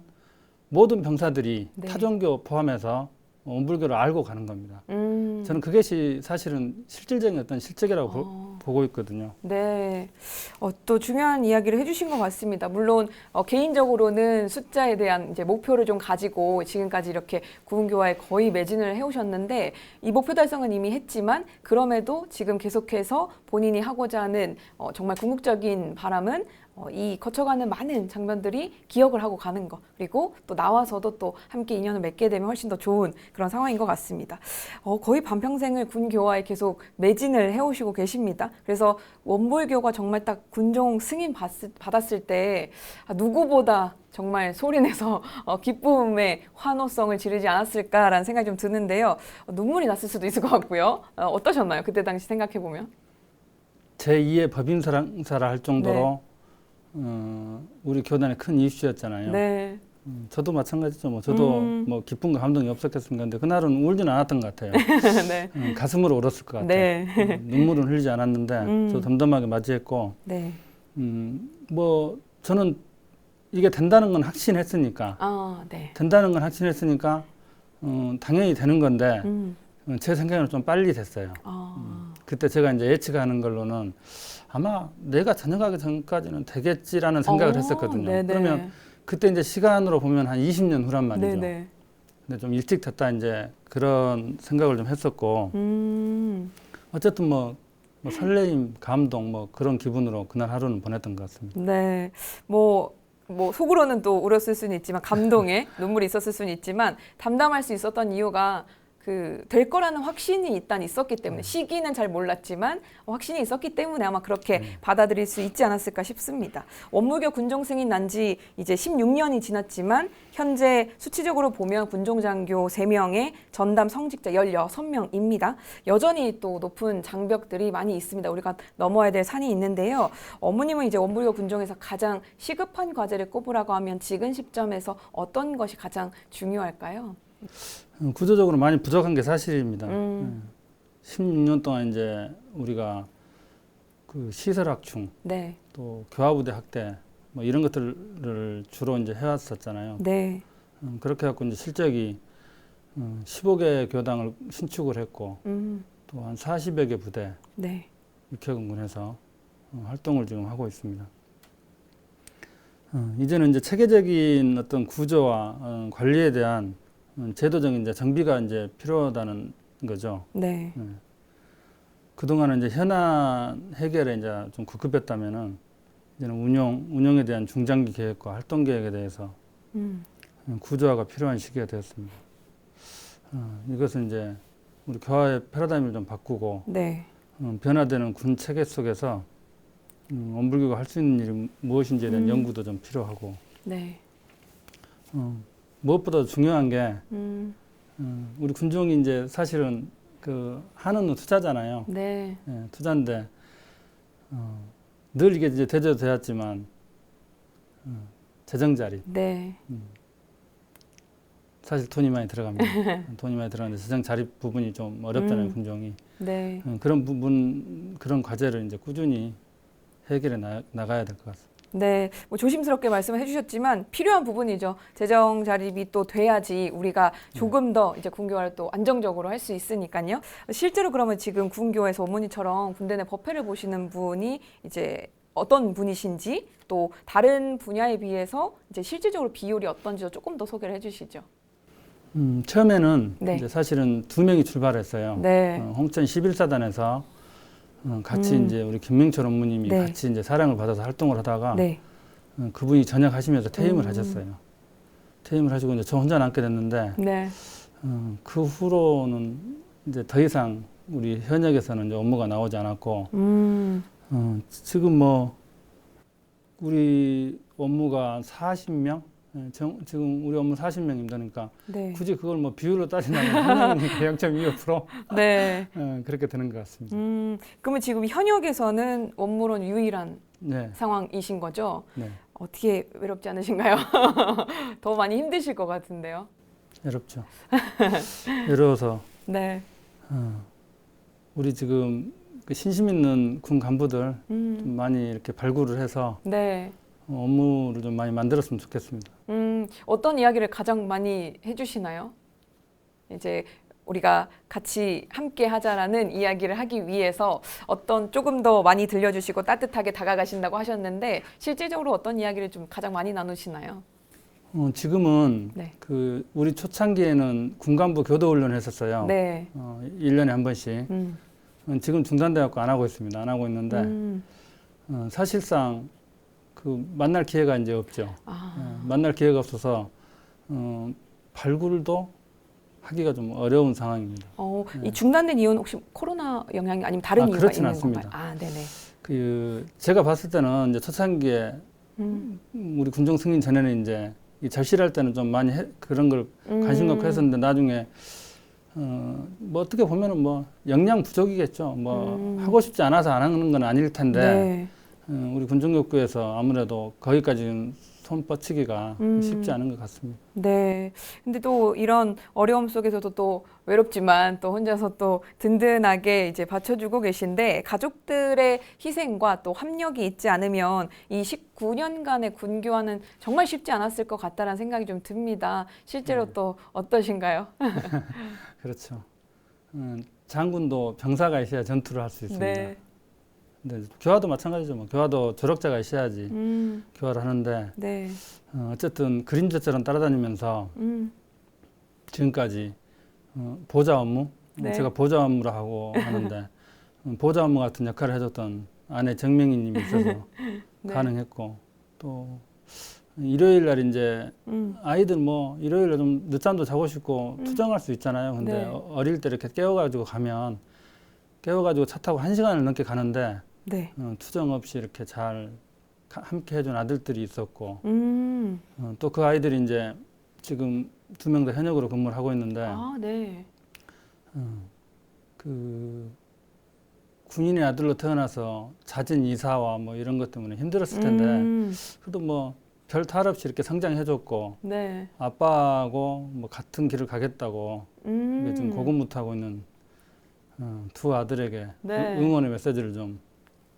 모든 병사들이 네. 타종교 포함해서 원불교를 알고 가는 겁니다. 저는 그것이 사실은 실질적인 어떤 실적이라고 보고 있거든요. 네. 또 중요한 이야기를 해주신 것 같습니다. 물론 개인적으로는 숫자에 대한 이제 목표를 좀 가지고 지금까지 이렇게 구은교화에 거의 매진을 해오셨는데 이 목표 달성은 이미 했지만 그럼에도 지금 계속해서 본인이 하고자 하는 정말 궁극적인 바람은 이 거쳐가는 많은 장면들이 기억을 하고 가는 거 그리고 또 나와서도 또 함께 인연을 맺게 되면 훨씬 더 좋은 그런 상황인 것 같습니다. 거의 반평생을 군교화에 계속 매진을 해오시고 계십니다. 그래서 원불교가 정말 딱 군종 승인 받았을 때 누구보다 정말 소리내서 기쁨의 환호성을 지르지 않았을까라는 생각이 좀 드는데요. 눈물이 났을 수도 있을 것 같고요. 어떠셨나요? 그때 당시 생각해보면. 제2의 법인사라 할 정도로 네. 우리 교단의 큰 이슈였잖아요. 네. 저도 마찬가지죠. 뭐 저도 뭐 기쁨과 감동이 없었겠습니까? 근데 그날은 울지는 않았던 것 같아요. 네. 가슴으로 울었을 것 같아요. 네. 눈물은 흘리지 않았는데 저 덤덤하게 맞이했고, 네. 뭐 저는 이게 된다는 건 확신했으니까, 네. 된다는 건 확신했으니까 당연히 되는 건데 제 생각에는 좀 빨리 됐어요. 그때 제가 이제 예측하는 걸로는 아마 내가 전역하기 전까지는 되겠지라는 생각을 했었거든요. 네네. 그러면 그때 이제 시간으로 보면 한 20년 후란 말이죠. 네네. 근데 좀 일찍 됐다 이제 그런 생각을 좀 했었고 어쨌든 뭐 설레임, 감동 뭐 그런 기분으로 그날 하루는 보냈던 것 같습니다. 네. 뭐 속으로는 또 울었을 수는 있지만 감동에 눈물이 있었을 수는 있지만 담담할 수 있었던 이유가 될 거라는 확신이 일단 있었기 때문에 시기는 잘 몰랐지만 확신이 있었기 때문에 아마 그렇게 받아들일 수 있지 않았을까 싶습니다. 원무교 군종 승인 난 지 이제 16년이 지났지만 현재 수치적으로 보면 군종장교 3명에 전담 성직자 16명입니다. 여전히 또 높은 장벽들이 많이 있습니다. 우리가 넘어야 될 산이 있는데요. 어머님은 이제 원무교 군종에서 가장 시급한 과제를 꼽으라고 하면 지금 시점에서 어떤 것이 가장 중요할까요? 구조적으로 많이 부족한 게 사실입니다. 16년 동안 이제 우리가 그 시설 확충, 네. 또 교화부대 확대, 뭐 이런 것들을 주로 이제 해왔었잖아요. 네. 그렇게 해갖고 이제 실적이 15개 교당을 신축을 했고, 또 한 40여 개 부대, 네. 육해군군에서 활동을 지금 하고 있습니다. 이제는 이제 체계적인 어떤 구조와 관리에 대한 제도적인 이제 정비가 이제 필요하다는 거죠. 네. 그동안은 이제 현안 해결에 이제 좀 급급했다면은 이제는 운영에 대한 중장기 계획과 활동 계획에 대해서 구조화가 필요한 시기가 되었습니다. 이것은 이제 우리 교화의 패러다임을 좀 바꾸고 네. 변화되는 군 체계 속에서 원불교가 할 수 있는 일이 무엇인지에 대한 연구도 좀 필요하고 네. 무엇보다 중요한 게 우리 군종이 이제 사실은 그 하는 투자잖아요. 네. 예, 투자인데 늘 이게 이제 대조되었지만 재정 자립. 네. 사실 돈이 많이 들어갑니다. 돈이 많이 들어가는데 재정 자립 부분이 좀 어렵잖아요, 군종이. 네. 그런 부분, 그런 과제를 이제 꾸준히 해결해 나가야 될 것 같습니다. 네, 뭐 조심스럽게 말씀을 해주셨지만 필요한 부분이죠. 재정 자립이 또 돼야지 우리가 조금 더 이제 군교화를 또 안정적으로 할 수 있으니까요. 실제로 그러면 지금 군교에서 어머니처럼 군대 내 법회를 보시는 분이 이제 어떤 분이신지 또 다른 분야에 비해서 이제 실질적으로 비율이 어떤지도 조금 더 소개를 해주시죠. 처음에는 네. 이제 사실은 2명이 출발했어요. 네. 홍천 11사단에서 같이 이제 우리 김명철 업무님이 네. 같이 이제 사랑을 받아서 활동을 하다가 네. 그분이 전역하시면서 퇴임을 하셨어요. 퇴임을 하시고 이제 저 혼자 남게 됐는데 네. 그 후로는 이제 더 이상 우리 현역에서는 이제 업무가 나오지 않았고 지금 뭐 우리 업무가 40명? 지금 우리 업무 40명입니다. 그러니까 네. 굳이 그걸 뭐 비율로 따지면 한 명이니까 0.25% 네. 그렇게 되는 것 같습니다. 그러면 지금 현역에서는 원무론 유일한 네, 상황이신 거죠? 네, 어떻게 외롭지 않으신가요? 더 많이 힘드실 것 같은데요. 외롭죠. 외로워서 네. 우리 지금 그 신심 있는 군 간부들 좀 많이 이렇게 발굴을 해서 네. 업무를 좀 많이 만들었으면 좋겠습니다. 어떤 이야기를 가장 많이 해주시나요? 이제 우리가 같이 함께 하자라는 이야기를 하기 위해서 어떤 조금 더 많이 들려주시고 따뜻하게 다가가신다고 하셨는데 실질적으로 어떤 이야기를 좀 가장 많이 나누시나요? 지금은 네. 그 우리 초창기에는 군간부 교도훈련을 했었어요. 네. 1년에 한 번씩. 지금 중단돼갖고 안 하고 있습니다. 안 하고 있는데 사실상 그 만날 기회가 이제 없죠. 만날 기회가 없어서 발굴도 하기가 좀 어려운 상황입니다. 이 중단된 이유는 혹시 코로나 영향이 아니면 다른 이유가 그렇진 있는 않습니다. 건가요? 네네. 그 제가 봤을 때는 이제 초창기에 우리 군종 승인 전에는 이제 이 절실할 때는 좀 많이 그런 걸 관심 갖고 했었는데 나중에 뭐 어떻게 보면은 뭐 역량 부족이겠죠. 뭐 하고 싶지 않아서 안 하는 건 아닐 텐데 네. 우리 군종교구에서 아무래도 거기까지 손 뻗치기가 쉽지 않은 것 같습니다. 네. 근데 또 이런 어려움 속에서도 또 외롭지만 또 혼자서 또 든든하게 이제 받쳐주고 계신데 가족들의 희생과 또 합력이 있지 않으면 이 19년간의 군교화는 정말 쉽지 않았을 것 같다라는 생각이 좀 듭니다. 실제로 또 어떠신가요? 그렇죠. 장군도 병사가 있어야 전투를 할 수 있습니다. 네. 근데 교화도 마찬가지죠. 뭐 교화도 졸업자가 있어야지 교화를 하는데 네. 어쨌든 그림자처럼 따라다니면서 지금까지 보좌 업무, 네. 제가 보좌 업무를 하고 하는데 보좌 업무 같은 역할을 해줬던 아내 정명희님이 있어서 네. 가능했고 또 일요일 날 이제 아이들 뭐 일요일 날 좀 늦잠도 자고 싶고 투정할 수 있잖아요. 근데 네. 어릴 때 이렇게 깨워가지고 가면 깨워가지고 차 타고 1시간을 넘게 가는데 네. 투정 없이 이렇게 잘 함께 해준 아들들이 있었고 또 그 아이들이 이제 지금 2명 다 현역으로 근무를 하고 있는데 네. 그 군인의 아들로 태어나서 잦은 이사와 뭐 이런 것 때문에 힘들었을 텐데 그래도 뭐 별 탈 없이 이렇게 성장해줬고 네. 아빠하고 뭐 같은 길을 가겠다고 이게 좀 고군분투하고 있는 두 아들에게 네. 응원의 메시지를 좀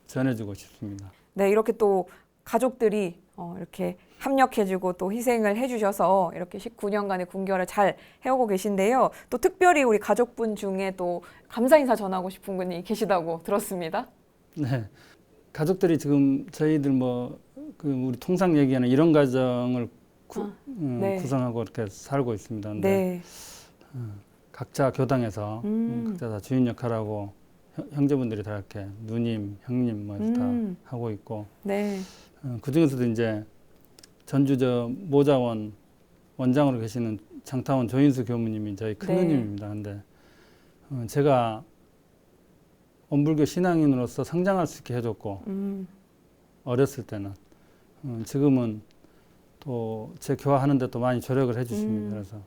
전해주고 싶습니다. 네, 이렇게 또 가족들이 이렇게 합력해주고 또 희생을 해주셔서 이렇게 19년간의 군교화를 잘 해오고 계신데요. 또 특별히 우리 가족분 중에 또 감사 인사 전하고 싶은 분이 계시다고 들었습니다. 네, 가족들이 지금 저희들 뭐 그 우리 통상 얘기하는 이런 가정을 네. 구성하고 이렇게 살고 있습니다. 근데 네. 각자 교당에서 각자 다 주인 역할하고 형제분들이 다 이렇게 누님, 형님 뭐 다 하고 있고 네. 그 중에서도 이제 전주 저 모자원 원장으로 계시는 장타원 조인수 교무님이 저희 큰누님입니다. 근데 제가 원불교 신앙인으로서 성장할 수 있게 해줬고 어렸을 때는 지금은 또 제 교화하는데 또 많이 조력을 해주십니다. 그래서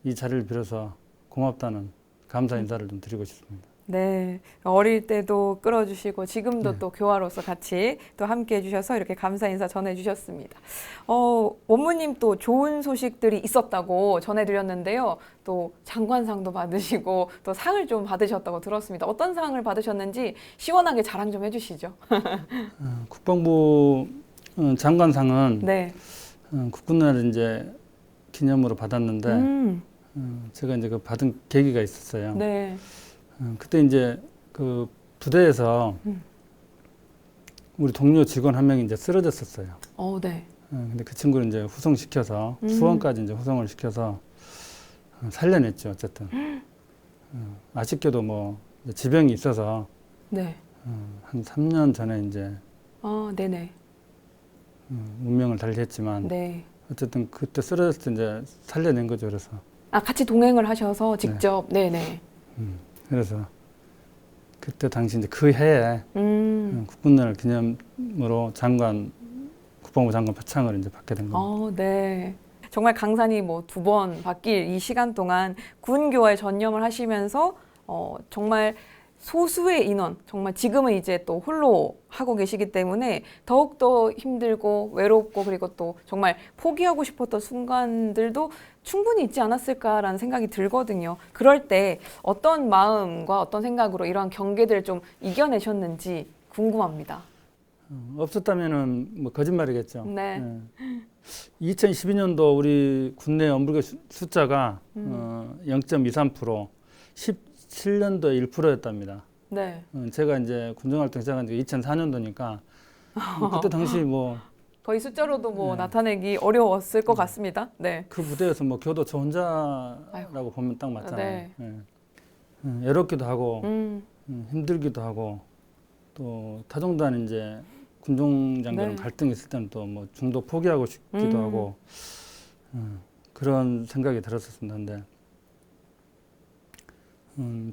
이 자리를 빌어서 고맙다는 감사 인사를 좀 드리고 싶습니다. 네, 어릴 때도 끌어주시고 지금도 네. 또 교화로서 같이 또 함께 해주셔서 이렇게 감사 인사 전해주셨습니다. 원무님 또 좋은 소식들이 있었다고 전해드렸는데요. 또 장관상도 받으시고 또 상을 좀 받으셨다고 들었습니다. 어떤 상을 받으셨는지 시원하게 자랑 좀 해주시죠. 국방부 장관상은 네. 국군날 이제 기념으로 받았는데 제가 이제 그 받은 계기가 있었어요. 네. 그때 이제 그 부대에서 우리 동료 직원 한 명이 이제 쓰러졌었어요. 네. 근데 그 친구를 이제 후송시켜서 수원까지 이제 후송을 시켜서 살려냈죠. 어쨌든 아쉽게도 뭐 이제 지병이 있어서 네. 한 3년 전에 이제 네네. 운명을 달리했지만 네. 어쨌든 그때 쓰러졌을 때 이제 살려낸 거죠. 그래서 같이 동행을 하셔서 직접, 네네. 그래서 그때 당시 이제 그 해에 국군날 기념으로 국방부 장관 표창을 이제 받게 된 겁니다. 네. 정말 강산이 뭐 2번 바뀔 이 시간 동안 군 교화에 전념을 하시면서 정말 소수의 인원, 정말 지금은 이제 또 홀로 하고 계시기 때문에 더욱더 힘들고 외롭고 그리고 또 정말 포기하고 싶었던 순간들도 충분히 있지 않았을까라는 생각이 들거든요. 그럴 때 어떤 마음과 어떤 생각으로 이러한 경계들을 좀 이겨내셨는지 궁금합니다. 없었다면은 뭐 거짓말이겠죠. 네. 2012년도 우리 국내 원불교 숫자가 0.23%, 17년도에 1%였답니다. 네. 제가 이제 군정활동 시작한 지 2004년도니까 그때 당시 뭐 거의 숫자로도 뭐 네. 나타내기 어려웠을 것 같습니다. 네. 그 부대에서 뭐 교도 저 혼자라고 아이고. 보면 딱 맞잖아요. 네. 외롭기도 하고 힘들기도 하고 또 타종단 이제 군종장교랑 네. 갈등이 있을 때는 또 뭐 중도 포기하고 싶기도 하고 그런 생각이 들었었습니다. 근데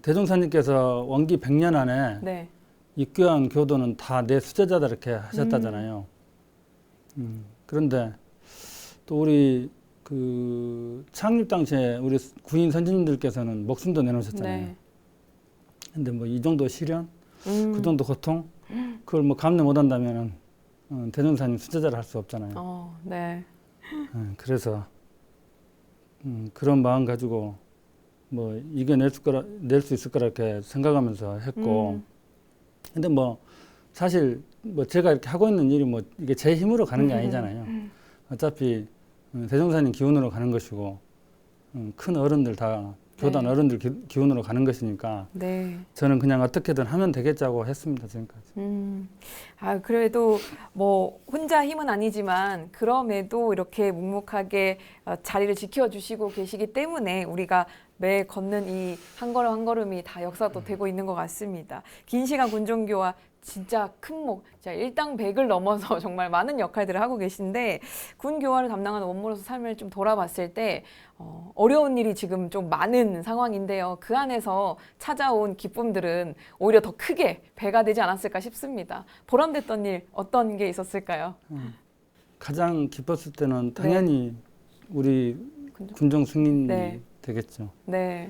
대종사님께서 원기 100년 안에 네. 입교한 교도는 다 내 수제자다 이렇게 하셨다잖아요. 그런데 또 우리 그 창립 당시에 우리 군인 선진님들께서는 목숨도 내놓으셨잖아요. 네. 근데 뭐 이 정도 시련, 그 정도 고통, 그걸 뭐 감내 못한다면은 대종사님 수제자를 할 수 없잖아요. 네. 그래서 그런 마음 가지고 뭐 이겨낼 낼 수 있을 거라 이렇게 생각하면서 했고, 근데 뭐 사실 뭐 제가 이렇게 하고 있는 일이 뭐 이게 제 힘으로 가는 게 아니잖아요. 어차피 대종사님 기운으로 가는 것이고 큰 어른들 다 교단 네. 어른들 기운으로 가는 것이니까 네. 저는 그냥 어떻게든 하면 되겠자고 했습니다, 지금까지. 그래도 뭐 혼자 힘은 아니지만 그럼에도 이렇게 묵묵하게 자리를 지켜주시고 계시기 때문에 우리가 매 걷는 이 한 걸음 한 걸음이 다 역사도 되고 있는 것 같습니다. 긴 시간 군종교와 진짜 큰 목, 진짜 일당백을 넘어서 정말 많은 역할들을 하고 계신데 군 교화를 담당하는 원무로서 삶을 좀 돌아봤을 때 어려운 일이 지금 좀 많은 상황인데요. 그 안에서 찾아온 기쁨들은 오히려 더 크게 배가 되지 않았을까 싶습니다. 보람됐던 일 어떤 게 있었을까요? 가장 기뻤을 때는 당연히 우리 군종 승인이 네. 되겠죠. 네.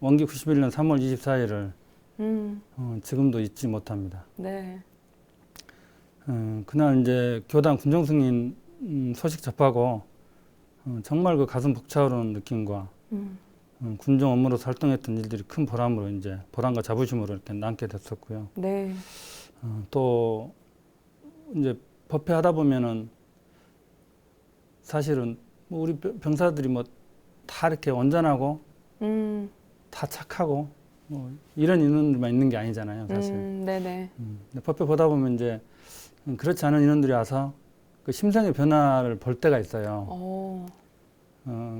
원기 91년 3월 24일을 지금도 잊지 못합니다. 네. 그날 이제 교단 군종 승인 소식 접하고 정말 그 가슴 벅차오르는 느낌과 군종 업무로서 활동했던 일들이 큰 보람으로 이제 보람과 자부심으로 이렇게 남게 됐었고요. 네. 또 이제 법회하다 보면은 사실은 뭐 우리 병사들이 뭐 다 이렇게 온전하고 다 착하고 뭐 이런 인원들만 있는 게 아니잖아요, 사실. 네네. 근데 법회 보다 보면 이제 그렇지 않은 인원들이 와서 그 심성의 변화를 볼 때가 있어요.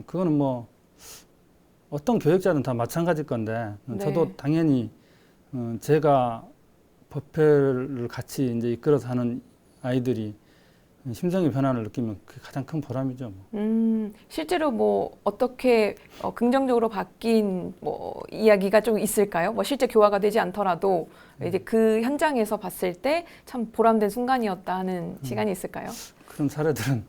그거는 뭐 어떤 교육자든 다 마찬가지일 건데 저도 네. 당연히 제가 법회를 같이 이제 이끌어서 하는 아이들이 심성의 변화를 느끼면 그게 가장 큰 보람이죠. 실제로 뭐 어떻게 긍정적으로 바뀐 뭐 이야기가 좀 있을까요? 뭐 실제 교화가 되지 않더라도 이제 그 현장에서 봤을 때 참 보람된 순간이었다 하는 시간이 있을까요? 그런 사례들은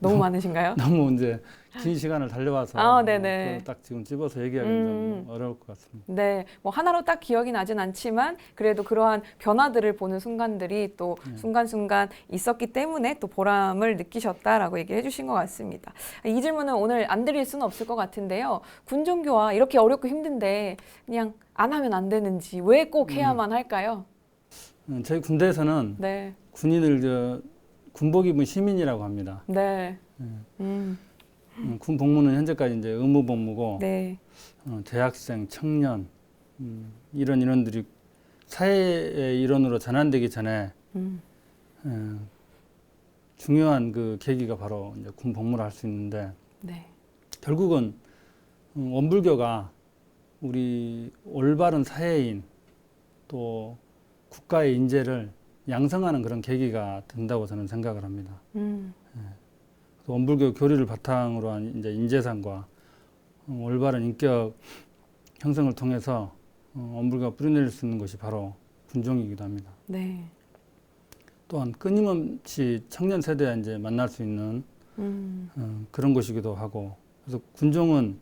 너무 많으신가요? 너무 이제 긴 시간을 달려와서 아, 네네. 그걸 딱 지금 집어서 얘기하기는 좀 어려울 것 같습니다. 네, 뭐 하나로 딱 기억이 나진 않지만 그래도 그러한 변화들을 보는 순간들이 또 순간순간 있었기 때문에 또 보람을 느끼셨다라고 얘기를 해주신 것 같습니다. 이 질문은 오늘 안 드릴 수는 없을 것 같은데요. 군종교화 이렇게 어렵고 힘든데 그냥 안 하면 안 되는지 왜 꼭 해야만 할까요? 저희 군대에서는 네, 군인을 군복 입은 시민이라고 합니다. 네, 군 복무는 현재까지 이제 의무 복무고 네, 대학생, 청년 이런 인원들이 사회의 일원으로 전환되기 전에 중요한 그 계기가 바로 이제 군 복무를 할 수 있는데 네, 결국은 원불교가 우리 올바른 사회인 또 국가의 인재를 양성하는 그런 계기가 된다고 저는 생각을 합니다. 원불교 교리를 바탕으로 한 이제 인재상과 올바른 인격 형성을 통해서 원불교가 뿌리내릴 수 있는 것이 바로 군종이기도 합니다. 네, 또한 끊임없이 청년 세대에 이제 만날 수 있는 그런 곳이기도 하고, 그래서 군종은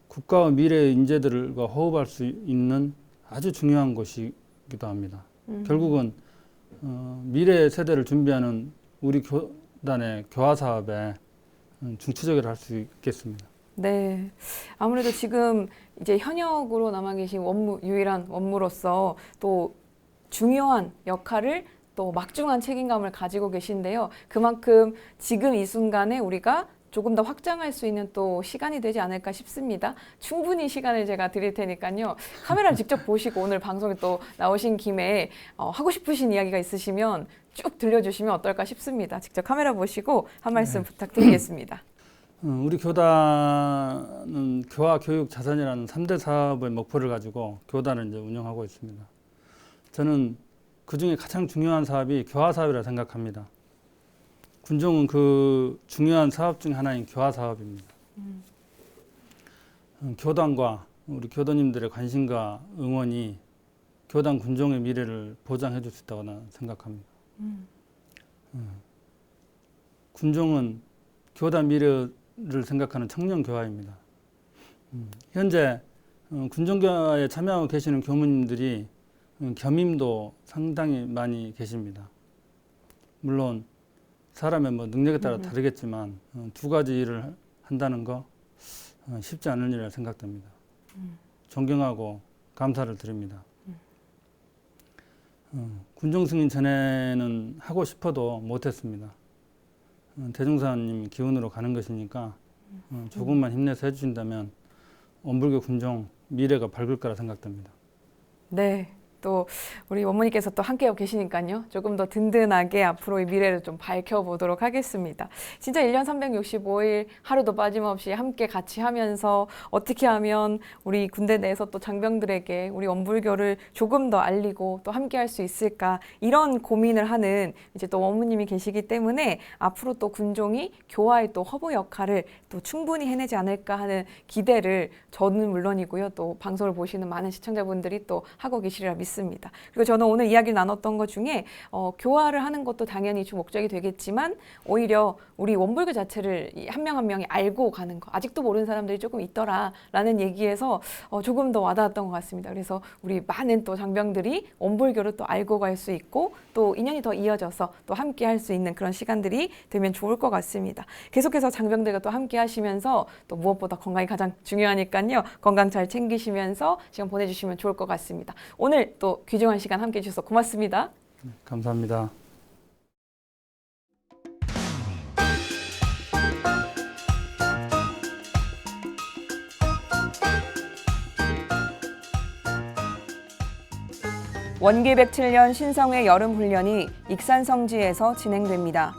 국가와 미래의 인재들과 호흡할 수 있는 아주 중요한 곳이기도 합니다. 결국은 미래 세대를 준비하는 우리 교단의 교화 사업에 중추적이라 할 수 있겠습니다. 네. 아무래도 지금 이제 현역으로 남아 계신 유일한 원무로서 또 중요한 역할을 또 막중한 책임감을 가지고 계신데요. 그만큼 지금 이 순간에 우리가 조금 더 확장할 수 있는 또 시간이 되지 않을까 싶습니다. 충분히 시간을 제가 드릴 테니까요. 카메라를 직접 보시고 오늘 방송에 또 나오신 김에 하고 싶으신 이야기가 있으시면 쭉 들려주시면 어떨까 싶습니다. 직접 카메라 보시고 한 말씀 부탁드리겠습니다. 우리 교단은 교화, 교육, 자선이라는 3대 사업의 목표를 가지고 교단을 이제 운영하고 있습니다. 저는 그 중에 가장 중요한 사업이 교화 사업이라 생각합니다. 군종은 그 중요한 사업 중 하나인 교화 사업입니다. 교단과 우리 교도님들의 관심과 응원이 교단 군종의 미래를 보장해 줄 수 있다고 나는 생각합니다. 군종은 교단 미래를 생각하는 청년 교화입니다. 현재 군종교화에 참여하고 계시는 교무님들이 겸임도 상당히 많이 계십니다. 물론 사람의 능력에 따라 다르겠지만 두 가지 일을 한다는 거 쉽지 않은 일이라 생각됩니다. 존경하고 감사를 드립니다. 군종 승인 전에는 하고 싶어도 못했습니다. 대종사님 기운으로 가는 것이니까 조금만 힘내서 해주신다면 원불교 군종 미래가 밝을 거라 생각됩니다. 네. 또 우리 원무님께서 또 함께하고 계시니까요. 조금 더 든든하게 앞으로의 미래를 좀 밝혀보도록 하겠습니다. 진짜 1년 365일 하루도 빠짐없이 함께 같이 하면서 어떻게 하면 우리 군대 내에서 또 장병들에게 우리 원불교를 조금 더 알리고 또 함께할 수 있을까 이런 고민을 하는 이제 또 원무님이 계시기 때문에 앞으로 또 군종이 교화의 또 허브 역할을 또 충분히 해내지 않을까 하는 기대를 저는 물론이고요. 또 방송을 보시는 많은 시청자분들이 또 하고 계시리라 믿습니다. 그리고 저는 오늘 이야기를 나눴던 것 중에 교화를 하는 것도 당연히 주 목적이 되겠지만 오히려 우리 원불교 자체를 한 명 한 명이 알고 가는 거 아직도 모르는 사람들이 조금 있더라라는 얘기에서 조금 더 와닿았던 것 같습니다. 그래서 우리 많은 또 장병들이 원불교를 또 알고 갈 수 있고 또 인연이 더 이어져서 또 함께 할 수 있는 그런 시간들이 되면 좋을 것 같습니다. 계속해서 장병들과 또 함께 하시면서 또 무엇보다 건강이 가장 중요하니까요. 건강 잘 챙기시면서 시간 보내주시면 좋을 것 같습니다. 오늘 또 귀중한 시간 함께 해주셔서 고맙습니다. 감사합니다. 원기 107년 신성회 여름훈련이 익산성지에서 진행됩니다.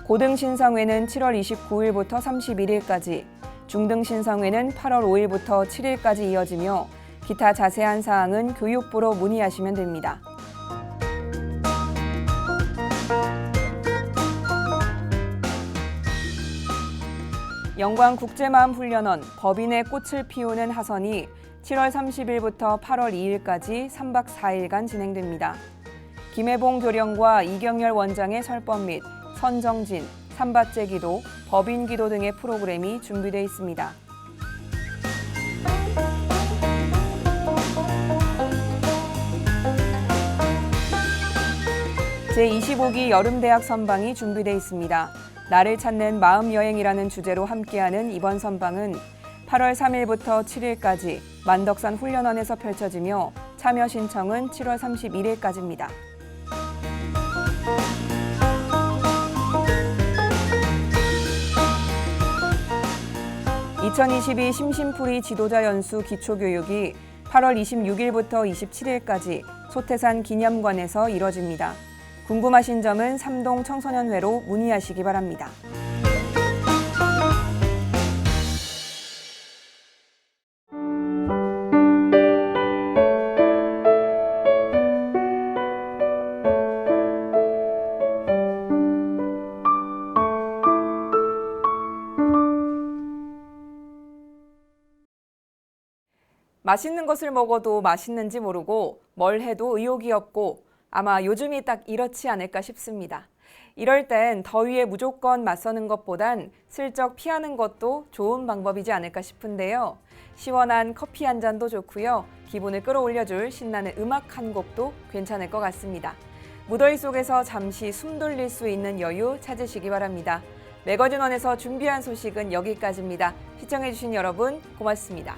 고등 신성회는 7월 29일부터 31일까지, 중등 신성회는 8월 5일부터 7일까지 이어지며 기타 자세한 사항은 교육부로 문의하시면 됩니다. 영광국제마음훈련원 법인의 꽃을 피우는 하선이 7월 30일부터 8월 2일까지 3박 4일간 진행됩니다. 김해봉 교령과 이경열 원장의 설법 및 선정진, 삼바째 기도, 법인 기도 등의 프로그램이 준비되어 있습니다. 제25기 여름대학 선방이 준비되어 있습니다. 나를 찾는 마음여행이라는 주제로 함께하는 이번 선방은 8월 3일부터 7일까지 만덕산 훈련원에서 펼쳐지며 참여 신청은 7월 31일까지입니다. (2022) 심심풀이 지도자 연수 기초교육이 8월 26일부터 27일까지 소태산 기념관에서 이뤄집니다. 궁금하신 점은 삼동 청소년회로 문의하시기 바랍니다. 맛있는 것을 먹어도 맛있는지 모르고 뭘 해도 의욕이 없고 아마 요즘이 딱 이렇지 않을까 싶습니다. 이럴 땐 더위에 무조건 맞서는 것보단 슬쩍 피하는 것도 좋은 방법이지 않을까 싶은데요. 시원한 커피 한 잔도 좋고요. 기분을 끌어올려줄 신나는 음악 한 곡도 괜찮을 것 같습니다. 무더위 속에서 잠시 숨 돌릴 수 있는 여유 찾으시기 바랍니다. 매거진원에서 준비한 소식은 여기까지입니다. 시청해주신 여러분 고맙습니다.